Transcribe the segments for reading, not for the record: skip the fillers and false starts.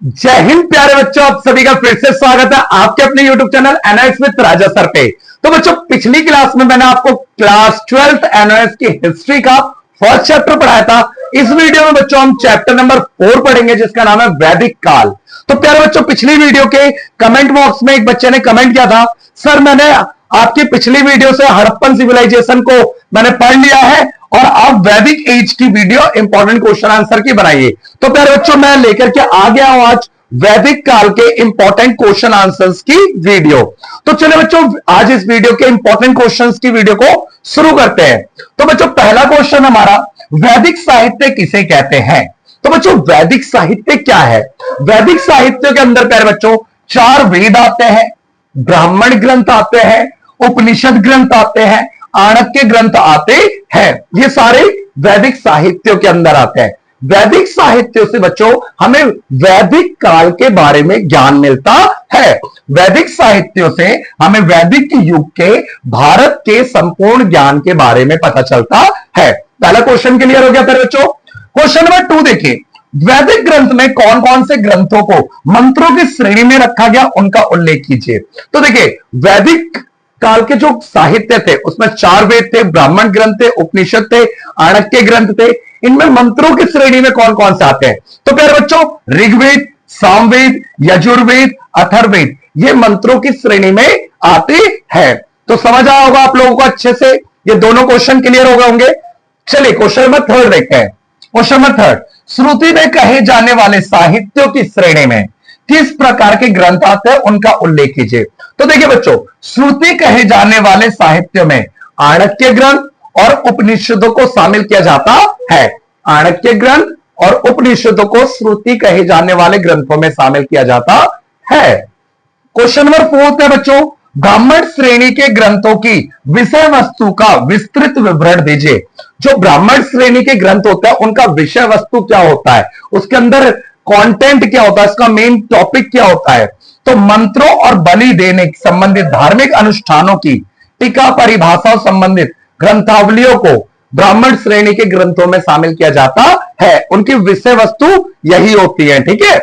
जय हिंद प्यारे बच्चों, आप सभी का फिर से स्वागत है आपके अपने YouTube channel NOS with Raja sir पे। तो बच्चों, पिछली क्लास में मैंने आपको क्लास 12th एनओएस की हिस्ट्री का फर्स्ट चैप्टर पढ़ाया था। इस वीडियो में बच्चों हम चैप्टर नंबर 4 पढ़ेंगे जिसका नाम है वैदिक काल। तो प्यारे बच्चों, पिछली वीडियो के कमेंट बॉक्स में एक बच्चे ने कमेंट किया था, सर मैंने आपकी पिछली वीडियो से हड़प्पन सिविलाइजेशन को मैंने पढ़ लिया है और आप वैदिक एज की वीडियो इंपॉर्टेंट क्वेश्चन आंसर की बनाइए। तो प्यारे बच्चों, मैं लेकर के आ गया हूं आज वैदिक काल के इंपॉर्टेंट क्वेश्चन आंसर्स की वीडियो। तो चलो बच्चों, आज इस वीडियो के इंपॉर्टेंट क्वेश्चंस की वीडियो को शुरू करते हैं। तो बच्चों, पहला क्वेश्चन हमारा, वैदिक साहित्य किसे कहते हैं? तो बच्चों, वैदिक साहित्य क्या है? वैदिक साहित्य के अंदर प्यारे बच्चों 4 वेद आते हैं, ब्राह्मण ग्रंथ आते हैं, उपनिषद ग्रंथ आते हैं, आणक्य ग्रंथ आते हैं। ये सारे वैदिक साहित्यों के अंदर आते हैं। वैदिक साहित्य से बच्चों हमें वैदिक काल के बारे में ज्ञान मिलता है। वैदिक साहित्यों से हमें वैदिक युग के भारत के संपूर्ण ज्ञान के बारे में पता चलता है। पहला क्वेश्चन क्लियर हो गया फिर बच्चों। क्वेश्चन नंबर 2 देखिए, वैदिक ग्रंथ में कौन कौन से ग्रंथों को मंत्रों की श्रेणी में रखा गया, उनका उल्लेख कीजिए। तो देखिए, वैदिक काल के जो साहित्य थे उसमें 4 वेद थे, ब्राह्मण ग्रंथ थे, उपनिषद थे, आणक्य ग्रंथ थे। इनमें मंत्रों की श्रेणी में कौन कौन से आते हैं? तो प्यारे बच्चों, ऋग्वेद, सामवेद, यजुर्वेद, अथर्ववेद, ये मंत्रों की श्रेणी में आते हैं। तो समझ आया होगा आप लोगों को अच्छे से, ये दोनों क्वेश्चन क्लियर हो गए होंगे। चलिए क्वेश्चन नंबर 3 देखते हैं। क्वेश्चन नंबर 3, श्रुति में कहे जाने वाले साहित्यों की श्रेणी में किस प्रकार के ग्रंथ आते हैं, उनका उल्लेख कीजिए। तो देखिए बच्चों, श्रुति कहे जाने वाले साहित्य में आणक्य ग्रंथ और उपनिषदों को शामिल किया जाता है। आणक्य ग्रंथ और उपनिषदों को श्रुति कहे जाने वाले ग्रंथों में शामिल किया जाता है। क्वेश्चन नंबर 4 है बच्चों, ब्राह्मण श्रेणी के ग्रंथों की विषय वस्तु का विस्तृत विवरण दीजिए। जो ब्राह्मण श्रेणी के ग्रंथ होता है उनका विषय वस्तु क्या होता है, उसके अंदर कंटेंट क्या होता है, इसका मेन टॉपिक क्या होता है। तो मंत्रों और बलि देने संबंधित धार्मिक अनुष्ठानों की टीका परिभाषा संबंधित ग्रंथावलियों को ब्राह्मण श्रेणी के ग्रंथों में शामिल किया जाता है। उनकी विषय वस्तु यही होती है। ठीक है,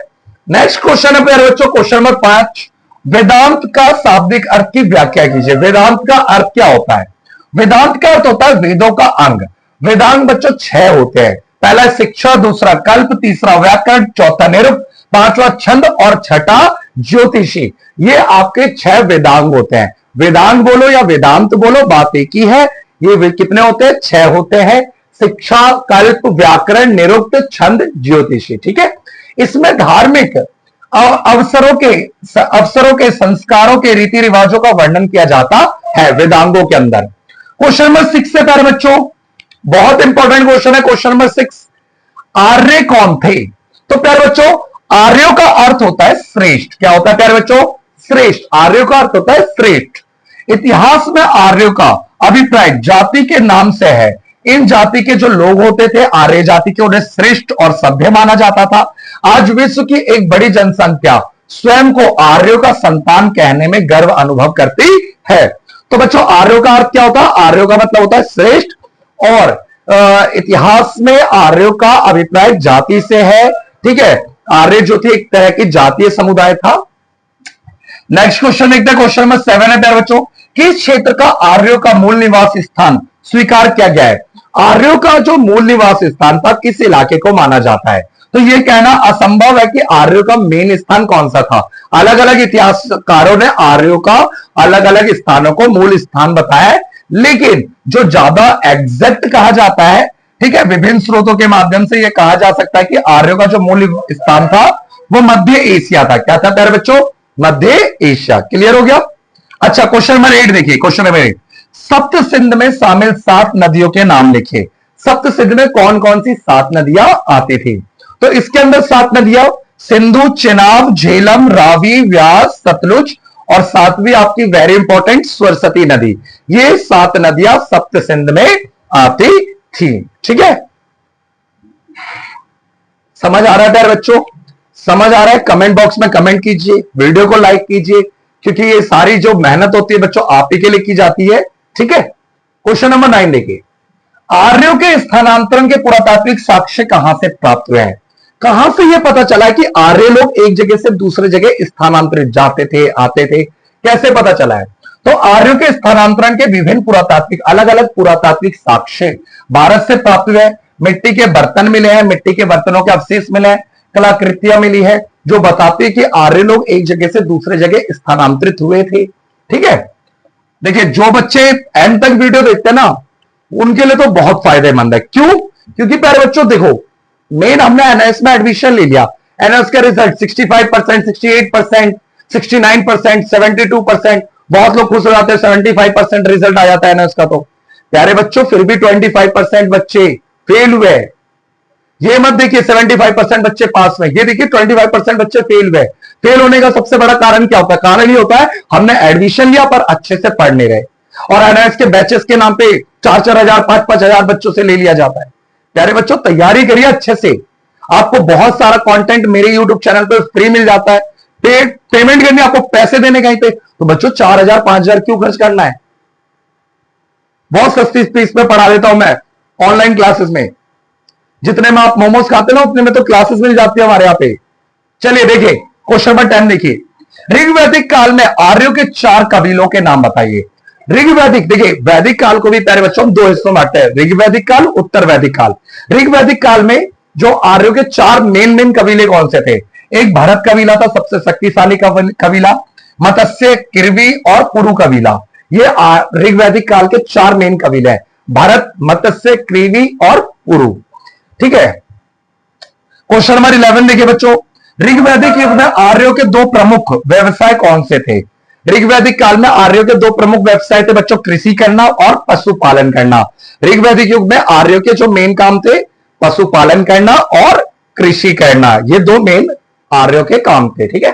नेक्स्ट क्वेश्चन है प्यारे बच्चों, क्वेश्चन नंबर 5, वेदांत का शाब्दिक अर्थ की व्याख्या कीजिए। वेदांत का अर्थ क्या होता है? वेदांत का अर्थ होता है वेदों का अंग। वेदांत बच्चों 6 होते हैं। पहला शिक्षा, दूसरा कल्प, तीसरा व्याकरण, चौथा निरुक्त, 5वां छंद और छठा ज्योतिषी। ये आपके 6 वेदांग होते हैं। वेदांग बोलो या वेदांत बोलो, बात एक ही है। ये कितने होते हैं? 6 होते हैं। शिक्षा, कल्प, व्याकरण, निरुक्त, छंद, ज्योतिषी। ठीक है, इसमें धार्मिक अवसरों के संस्कारों के रीति रिवाजों का वर्णन किया जाता है वेदांगों के अंदर। क्वेश्चन नंबर 6 से प्यारे बच्चों, बहुत इंपॉर्टेंट क्वेश्चन है। क्वेश्चन नंबर 6, आर्य कौन थे? तो प्यारे बच्चों, आर्यों का अर्थ होता है श्रेष्ठ। क्या होता है प्यारे बच्चों? श्रेष्ठ। आर्यों का अर्थ होता है श्रेष्ठ। इतिहास में आर्यों का अभिप्राय जाति के नाम से है। इन जाति के जो लोग होते थे आर्य जाति के, उन्हें श्रेष्ठ और सभ्य माना जाता था। आज विश्व की एक बड़ी जनसंख्या स्वयं को आर्यों का संतान कहने में गर्व अनुभव करती है। तो बच्चों, आर्यों का अर्थ क्या होता है? आर्यों का मतलब होता है श्रेष्ठ, और इतिहास में आर्यों का अभिप्राय जाति से है। ठीक है, आर्य जो थी एक तरह की जातीय समुदाय था। नेक्स्ट क्वेश्चन देखते हैं। क्वेश्चन नंबर 7 है प्यारे बच्चों, किस क्षेत्र का आर्यों का मूल निवास स्थान स्वीकार किया गया है? आर्यों का जो मूल निवास स्थान था किस इलाके को माना जाता है? तो यह कहना असंभव है कि आर्यों का मेन स्थान कौन सा था। अलग अलग इतिहासकारों ने आर्यों का अलग अलग स्थानों को मूल स्थान बताया है, लेकिन जो ज्यादा एग्जैक्ट कहा जाता है, ठीक है, विभिन्न स्रोतों के माध्यम से यह कहा जा सकता है कि आर्यों का जो मूल स्थान था वो मध्य एशिया था। क्या था प्यारे बच्चों? मध्य एशिया। क्लियर हो गया। अच्छा, क्वेश्चन नंबर 8 देखिए। क्वेश्चन नंबर 8, सप्त सिंध में शामिल 7 नदियों के नाम लिखिए। सप्त सिंध में कौन कौन सी 7 नदियां आती थी? तो इसके अंदर 7 नदियां सिंधु, चिनाब, झेलम, रावी, व्यास, सतलुज और 7वीं आपकी वेरी इंपॉर्टेंट सरस्वती नदी। ये 7 नदियां सप्त सिंध में आती थी। ठीक है, समझ आ रहा है प्यारे बच्चों? समझ आ रहा है? कमेंट बॉक्स में कमेंट कीजिए, वीडियो को लाइक कीजिए, क्योंकि ये सारी जो मेहनत होती है बच्चों आप ही के लिए की जाती है। ठीक है, क्वेश्चन नंबर 9 देखिए, आर्यों के स्थानांतरण के पुरातात्विक साक्ष्य कहां से प्राप्त हुए हैं? कहां से यह पता चला कि आर्य लोग एक जगह से दूसरे जगह स्थानांतरित जाते थे, आते थे? कैसे पता चला है? तो आर्यों के स्थानांतरण के विभिन्न पुरातात्विक, अलग अलग पुरातात्विक साक्ष्य भारत से प्राप्त हुए। मिट्टी के बर्तन मिले हैं, मिट्टी के बर्तनों के अवशेष मिले हैं, कलाकृतियां मिली है जो बताती है कि आर्य लोग एक जगह से दूसरे जगह स्थानांतरित हुए थे। ठीक है, देखिए जो बच्चे एंड तक वीडियो देखते हैं ना, उनके लिए तो बहुत फायदेमंद है। क्यों? क्योंकि प्यारे बच्चों देखो, मेन हमने एनएस में एडमिशन ले लिया, एनएस का रिजल्ट 65%, 68%, 69%, 72%, बहुत लोग खुश हो जाते हैं 75% रिजल्ट आ जाता है एनएस का। तो प्यारे बच्चों फिर भी 25% बच्चे फेल हुए। ये मत देखिए 75% बच्चे पास में, ये देखिए 25% बच्चे फेल हुए। फेल होने का सबसे बड़ा कारण क्या होता है? कारण ये होता है हमने एडमिशन लिया पर अच्छे से पढ़ नहीं रहे, और एनएस के बैचेस के नाम पे 4-4 हजार 5-5 हजार बच्चों से ले लिया जाता है। प्यारे बच्चों तैयारी करिए अच्छे से, आपको बहुत सारा कंटेंट मेरे यूट्यूब चैनल पे फ्री मिल जाता है। पेमेंट करनी, आपको पैसे देने कहीं पे, तो बच्चों 4,000 5,000 क्यों खर्च करना है? बहुत सस्ती फीस में पढ़ा देता हूं मैं ऑनलाइन क्लासेस में। जितने में आप मोमोज खाते ना उतने में तो क्लासेस मिल जाती है हमारे यहाँ पे। चलिए देखिए क्वेश्चन नंबर 10 देखिए, ऋग्वैदिक काल में आर्यों के 4 कबीलों के नाम बताइए। ऋग्वैदिक, देखिए वैदिक काल को भी प्यारे बच्चों हम 2 हिस्सों में बांटते हैं, ऋग्वैदिक काल, उत्तर वैदिक काल। ऋग्वैदिक काल में जो आर्यों के 4 मेन कबीले कौन से थे? एक भरत कबीला था, सबसे शक्तिशाली कबीला, मत्स्य, किरवी और पुरु कबीला। ये ऋग्वैदिक काल के 4 मेन कबीले हैं, भरत, मत्स्य, किरवी और पुरु। ठीक है, क्वेश्चन नंबर 11 देखिए बच्चों, ऋग्वैदिक युग में आर्यों के 2 प्रमुख व्यवसाय कौन से थे? ऋग्वैदिक काल में आर्यों के 2 प्रमुख व्यवसाय थे बच्चों, कृषि करना और पशुपालन करना। ऋग्वैदिक युग में आर्यों के जो मेन काम थे, पशुपालन करना और कृषि करना, ये 2 मेन आर्यों के काम थे। ठीक है,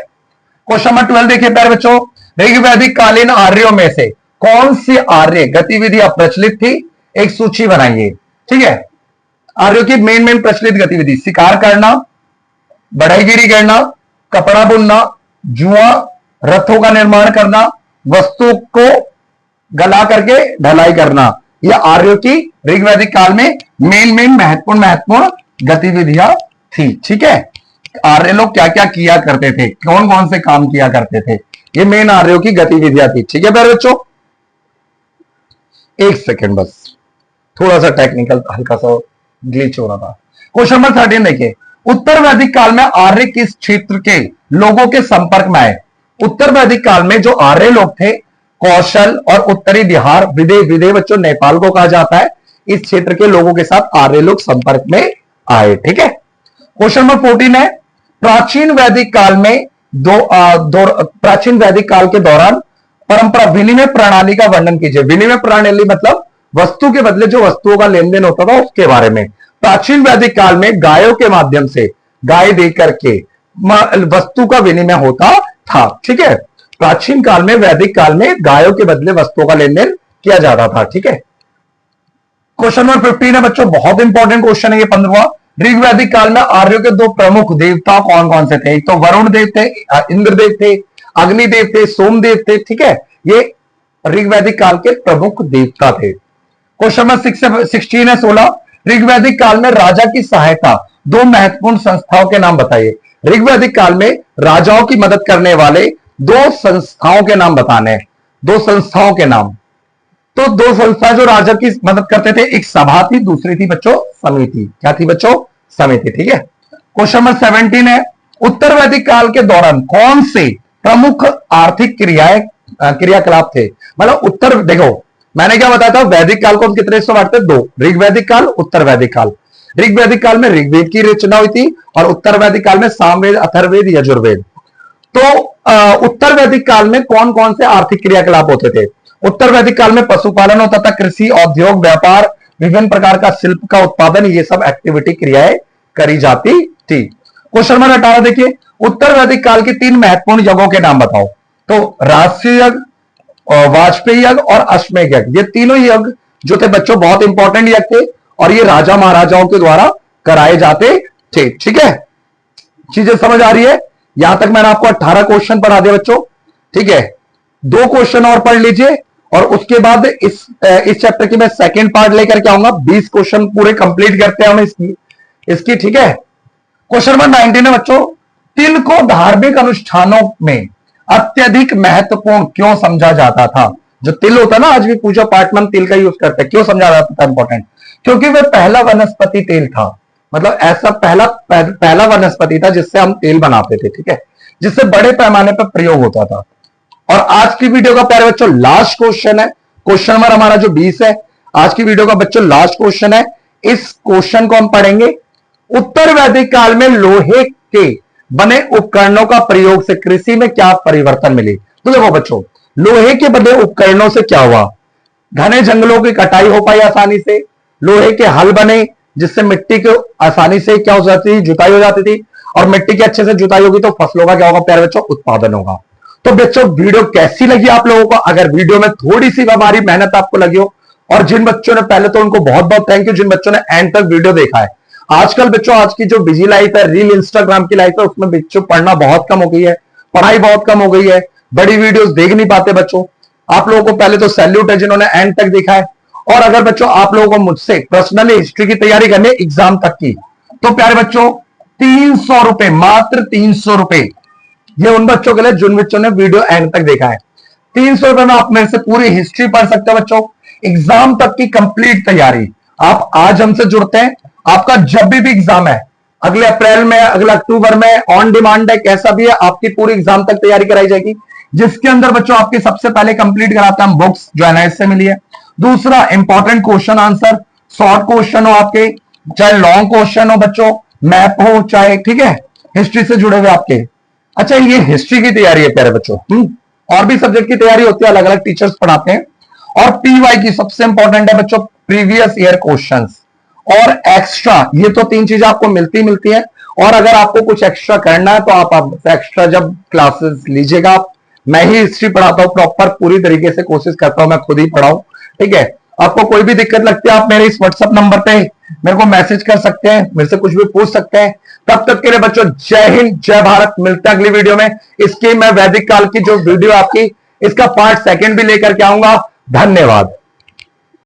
क्वेश्चन नंबर 12 देखिए प्यारे बच्चों, ऋग्वैदिक कालीन आर्यों में से कौन सी आर्य गतिविधि प्रचलित थी? एक सूची बनाइए। ठीक है, आर्यों की मेन प्रचलित गतिविधि, शिकार करना, बढ़ईगिरी करना, कपड़ा बुनना, जुआ, रथों का निर्माण करना, वस्तु को गला करके ढलाई करना, यह आर्यों की ऋग्वैदिक काल में मेन महत्वपूर्ण गतिविधियां थी। ठीक है, आर्य लोग क्या क्या किया करते थे, कौन कौन से काम किया करते थे, ये मेन आर्यों की गतिविधियां थी। ठीक है प्यारे बच्चों, एक सेकेंड बस, थोड़ा सा टेक्निकल हल्का सा ग्लिच हो रहा था। क्वेश्चन नंबर 13 देखिए, उत्तर वैदिक काल में आर्य किस क्षेत्र के लोगों के संपर्क में आए? उत्तर वैदिक काल में जो आर्य लोग थे, कौशल और उत्तरी बिहार, विदे बच्चों नेपाल को कहा जाता है, इस क्षेत्र के लोगों के साथ आर्य लोग संपर्क में आए। ठीक है, क्वेश्चन नंबर 14 है, प्राचीन वैदिक काल में प्राचीन वैदिक काल के दौरान परंपरा विनिमय प्रणाली का वर्णन कीजिए। विनिमय प्रणाली मतलब वस्तु के बदले जो वस्तुओं का लेन देन होता था उसके बारे में। प्राचीन वैदिक काल में गायों के माध्यम से, गाय देकर के वस्तु का विनिमय होता था। ठीक है, प्राचीन काल में, वैदिक काल में गायों के बदले वस्तुओं का लेन देन किया जाता था। ठीक है, क्वेश्चन नंबर 15 है बच्चों, बहुत इंपॉर्टेंट क्वेश्चन है ये 15वां। ऋग्वैदिक काल में आर्यों के 2 प्रमुख देवता कौन कौन से थे? एक तो वरुण देव थे, इंद्रदेव थे, अग्निदेव थे, सोमदेव थे। ठीक है, ये ऋग्वैदिक काल के प्रमुख देवता थे। क्वेश्चन नंबर 16 है 16, ऋग्वैदिक काल में राजा की सहायता 2 महत्वपूर्ण संस्थाओं के नाम बताइए। ऋग्वैदिक काल में राजाओं की मदद करने वाले 2 संस्थाओं के नाम बताने हैं, 2 संस्थाओं के नाम। तो 2 संस्था जो राजा की मदद करते थे, एक सभा थी, दूसरी थी बच्चों समिति। क्या थी बच्चों? समिति। ठीक है, क्वेश्चन नंबर 17 है, उत्तर वैदिक काल के दौरान कौन से प्रमुख आर्थिक क्रियाकलाप थे? मतलब उत्तर, देखो मैंने क्या बताया था, वैदिक काल को हम कितने हिस्सों में बांटते हैं? 2, ऋग्वैदिक काल, उत्तर वैदिक काल। ऋग्वैदिक काल में ऋग्वेद की रचना हुई थी और उत्तर वैदिक काल में सामवेद, अथर्ववेद, यजुर्वेद। तो उत्तर वैदिक काल में कौन कौन से आर्थिक क्रियाकलाप होते थे? उत्तर वैदिक काल में पशुपालन होता था, कृषि, औद्योग, व्यापार, विभिन्न प्रकार का शिल्प का उत्पादन, ये सब एक्टिविटी क्रियाएं करी जाती थी। क्वेश्चन नंबर 18 देखिए, उत्तर वैदिक काल के 3 महत्वपूर्ण यज्ञों के नाम बताओ। तो राजसूय यज्ञ, वाजपेयी यज्ञ और अश्वमेध यज्ञ, ये तीनों यज्ञ जो थे बच्चों बहुत इंपॉर्टेंट यज्ञ थे और ये राजा महाराजाओं के द्वारा कराए जाते थे। ठीक है, चीजें समझ आ रही है? यहां तक मैंने आपको 18 क्वेश्चन पढ़ा दिया बच्चों। ठीक है, 2 क्वेश्चन और पढ़ लीजिए और उसके बाद इस चैप्टर की मैं सेकंड पार्ट लेकर के आऊंगा। 20 क्वेश्चन पूरे कंप्लीट करते हैं हम इसकी। ठीक है, क्वेश्चन नंबर 19 है बच्चों, तिल को धार्मिक अनुष्ठानों में अत्यधिक महत्वपूर्ण क्यों समझा जाता था? जो तिल होता है ना, आज भी पूजा पाठ में हम तिल का यूज करते हैं, क्यों समझा जाता था इंपॉर्टेंट? क्योंकि वह पहला वनस्पति तेल था, मतलब ऐसा पहला वनस्पति था जिससे हम तेल बनाते थे, ठीक है, जिससे बड़े पैमाने पर प्रयोग होता था। और आज की वीडियो का प्यारे बच्चों लास्ट क्वेश्चन है, क्वेश्चन नंबर हमारा जो 20 है, आज की वीडियो का बच्चों लास्ट क्वेश्चन है। इस क्वेश्चन को हम पढ़ेंगे, उत्तर वैदिक काल में लोहे के बने उपकरणों का प्रयोग से कृषि में क्या परिवर्तन मिले? तो देखो बच्चों, लोहे के बने उपकरणों से क्या हुआ? घने जंगलों की कटाई हो पाई आसानी से, लोहे के हल बने जिससे मिट्टी को आसानी से क्या हो जाती थी, जुताई हो जाती थी, और मिट्टी की अच्छे से जुताई होगी तो फसलों का क्या होगा प्यारे बच्चों? उत्पादन होगा। तो बच्चों वीडियो कैसी लगी आप लोगों को? अगर वीडियो में थोड़ी सी हमारी मेहनत आपको लगी हो, और जिन बच्चों ने, पहले तो उनको बहुत बहुत थैंक यू जिन बच्चों ने एंड तक वीडियो देखा है। आजकल बच्चों आज की जो बिजी लाइफ है, रील इंस्टाग्राम की लाइफ है, उसमें बच्चों पढ़ना बहुत कम हो गई है, पढ़ाई बहुत कम हो गई है, बड़ी वीडियोस देख नहीं पाते बच्चों। आप लोगों को पहले तो सैल्यूट है जिन्होंने एंड तक देखा है। और अगर बच्चों आप लोगों को मुझसे पर्सनली हिस्ट्री की तैयारी करनी है एग्जाम तक की, तो प्यारे बच्चों 300 रुपए, मात्र 300 रुपए, ये उन बच्चों के लिए जिन बच्चों ने वीडियो एंड तक देखा है। 300 रुपए में आप मेरे से पूरी हिस्ट्री पढ़ सकते हैं बच्चों, एग्जाम तक की कंप्लीट तैयारी। आप आज हमसे जुड़ते हैं, आपका जब भी एग्जाम है, अगले अप्रैल में, अगले अक्टूबर में, ऑन डिमांड है, कैसा भी है, आपकी पूरी एग्जाम तक तैयारी कराई जाएगी, जिसके अंदर बच्चों आपकी सबसे पहले कंप्लीट कराते हैं हम बुक्स जो एनआईएस से मिली है। दूसरा, important question answer, short question हो आपके, चाहे लॉन्ग क्वेश्चन हो बच्चों, मैप हो चाहे, ठीक है, हिस्ट्री से जुड़े हुए आपके। अच्छा, ये हिस्ट्री की तैयारी है प्यारे बच्चों। और भी सब्जेक्ट की तैयारी होती है, अलग अलग टीचर्स पढ़ाते हैं। और पीवाई की सबसे इंपॉर्टेंट है बच्चों, प्रीवियस ईयर क्वेश्चंस और एक्स्ट्रा, ये तो तीन चीजें आपको मिलती हैं। और अगर आपको कुछ एक्स्ट्रा करना है तो आप एक्स्ट्रा जब क्लासेस लीजिएगा, आप, मैं ही हिस्ट्री पढ़ाता हूं प्रॉपर, पूरी तरीके से कोशिश करता हूं मैं खुद ही पढ़ाऊं, ठीक है। आपको कोई भी दिक्कत लगती है, आप मेरे इस व्हाट्सएप नंबर पे मेरे को मैसेज कर सकते हैं, मेरे से कुछ भी पूछ सकते हैं। तब तक के लिए बच्चों जय हिंद, जय भारत, मिलते हैं अगली वीडियो में। इसकी मैं वैदिक काल की जो वीडियो आपकी, इसका पार्ट सेकंड भी लेकर के आऊंगा। धन्यवाद।